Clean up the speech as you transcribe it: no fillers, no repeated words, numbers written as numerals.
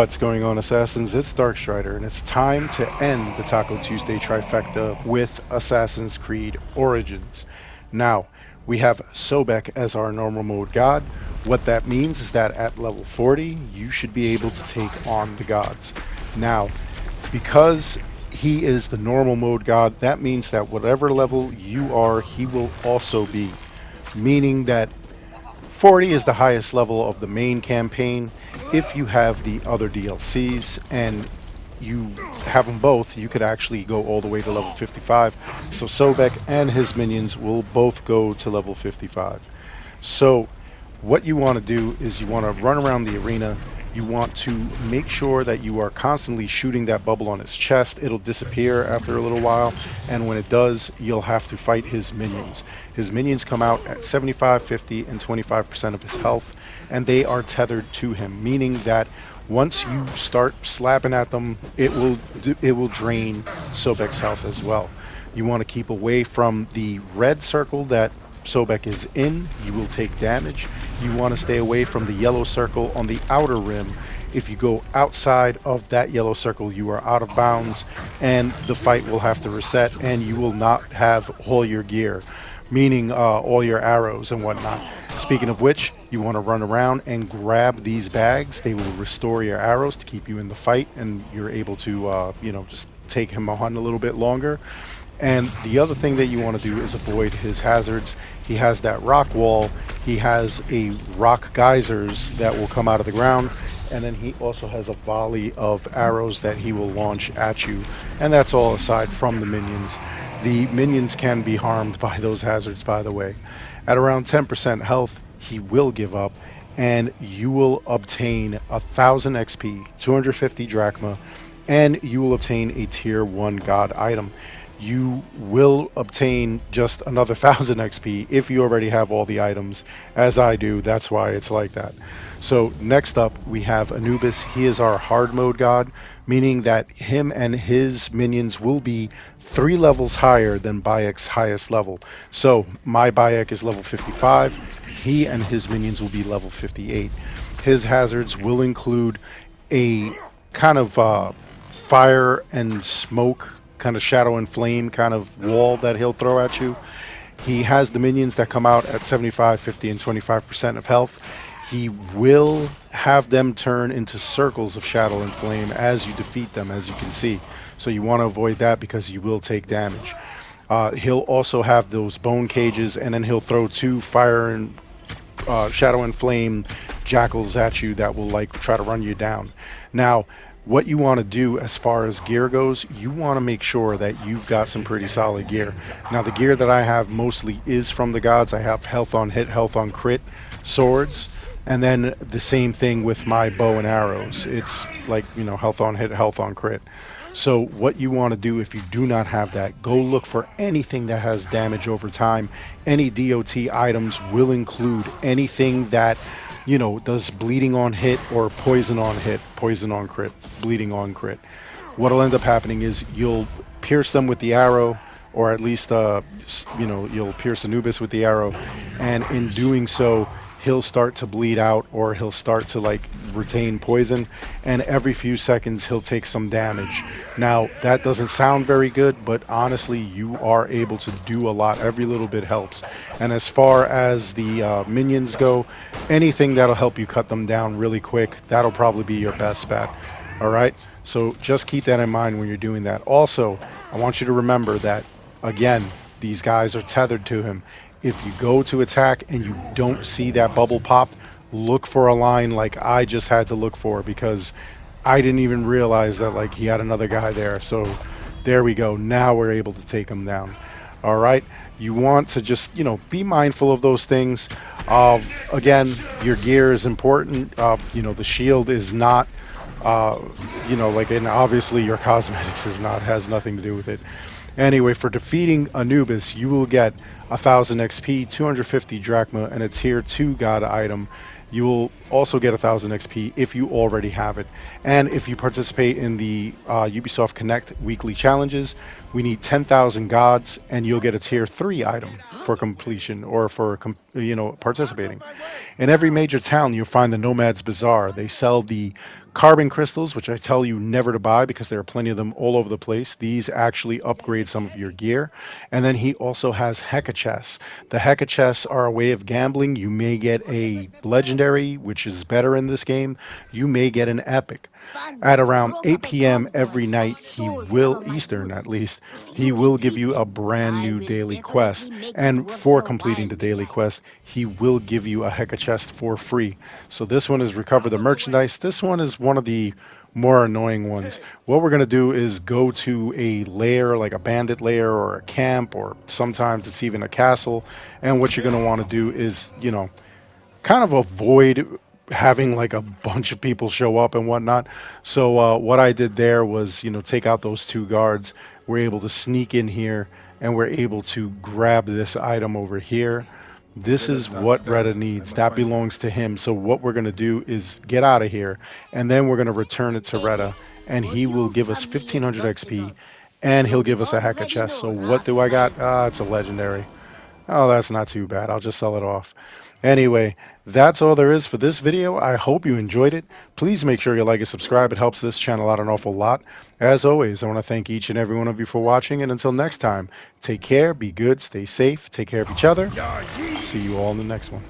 What's going on, Assassins? It's Darkstrider, and it's time to end the Taco Tuesday Trifecta with Assassin's Creed Origins. Now, we have Sobek as our normal mode god. What that means is that at level 40, you should be able to take on the gods. Now, because he is the normal mode god, that means that whatever level you are, he will also be. Meaning that 40 is the highest level of the main campaign. If you have the other DLCs and you have them both, you could actually go all the way to level 55. So Sobek and his minions will both go to level 55. So what you want to do is you want to run around the arena. You want to make sure that you are constantly shooting that bubble on his chest. It'll disappear after a little while, and when it does, you'll have to fight his minions. His minions come out at 75, 50, and 25% of his health, and they are tethered to him, meaning that once you start slapping at them, it will drain Sobek's health as well. You want to keep away from the red circle that Sobek is in. You will take damage. You want to stay away from the yellow circle on the outer rim. If you go outside of that yellow circle, you are out of bounds, and the fight will have to reset, and you will not have all your gear, meaning all your arrows and whatnot. Speaking of which, you want to run around and grab these bags. They will restore your arrows to keep you in the fight, and you're able to just take him on a little bit longer. And the other thing that you want to do is avoid his hazards. He has that rock wall. He has a rock geysers that will come out of the ground. And then he also has a volley of arrows that he will launch at you. And that's all aside from the minions. The minions can be harmed by those hazards, by the way. At around 10% health, he will give up. And you will obtain 1,000 XP, 250 drachma, and you will obtain a tier 1 god item. You will obtain just another 1,000 XP if you already have all the items, as I do. That's why it's like that. So next up we have Anubis. He is our hard mode god, meaning that him and his minions will be 3 levels higher than Bayek's highest level. So my Bayek is level 55. He and his minions will be level 58. His hazards will include a kind of fire and smoke, kind of shadow and flame kind of wall that he'll throw at you. He has the minions that come out at 75, 50, and 25% of health. He will have them turn into circles of shadow and flame as you defeat them, as you can see. So you want to avoid that because you will take damage. He'll also have those bone cages, and then he'll throw 2 fire and shadow and flame jackals at you that will like try to run you down. Now, what you want to do as far as gear goes, you want to make sure that you've got some pretty solid gear. Now, the gear that I have mostly is from the gods. I have health on hit, health on crit, swords, and then the same thing with my bow and arrows. It's like, health on hit, health on crit. So what you want to do if you do not have that, go look for anything that has damage over time. Any DOT items will include anything that does bleeding on hit or poison on hit, poison on crit, bleeding on crit. What'll end up happening is you'll pierce them with the arrow, or at least, you'll pierce Anubis with the arrow, and in doing so, he'll start to bleed out, or he'll start to retain poison, and every few seconds he'll take some damage. Now, that doesn't sound very good, but honestly, you are able to do a lot. Every little bit helps. And as far as the minions go, anything that'll help you cut them down really quick, that'll probably be your best bet. Alright? So just keep that in mind when you're doing that. Also, I want you to remember that, again, these guys are tethered to him. If you go to attack and you don't see that bubble pop, look for a line like I just had to look for, because I didn't even realize that he had another guy there. So there we go. Now we're able to take him down. All right. You want to just, be mindful of those things. Again, your gear is important. The shield is not, and obviously your cosmetics has nothing to do with it. Anyway, for defeating Anubis, you will get 1,000 XP, 250 drachma, and a tier 2 god item. You will also get 1,000 XP if you already have it. And if you participate in the Ubisoft Connect weekly challenges, we need 10,000 gods, and you'll get a tier 3 item for completion, or for participating. In every major town, you'll find the Nomad's Bazaar. They sell the Carbon crystals, which I tell you never to buy because there are plenty of them all over the place. These actually upgrade some of your gear. And then he also has Hecka chests. The Hecka chests are a way of gambling. You may get a legendary, which is better in this game. You may get an epic. At around 8 p.m. every night, he will, Eastern at least, he will give you a brand new daily quest. And for completing the daily quest, he will give you a Hecka chest for free. So this one is recover the merchandise. This one is one of the more annoying ones. What we're going to do is go to a lair, like a bandit lair or a camp, or sometimes it's even a castle. And what you're going to want to do is, kind of avoid having like a bunch of people show up and whatnot. So what I did there was, take out those two guards. We're able to sneak in here and we're able to grab this item over here. This is what Reda needs. That belongs to him. So what we're going to do is get out of here and then we're going to return it to Reda and he will give us 1500 XP and he'll give us a Hecka chest. So what do I got? It's a legendary. Oh, that's not too bad. I'll just sell it off. Anyway, that's all there is for this video. I hope you enjoyed it. Please make sure you like and subscribe. It helps this channel out an awful lot. As always, I want to thank each and every one of you for watching. And until next time, take care, be good, stay safe, take care of each other. See you all in the next one.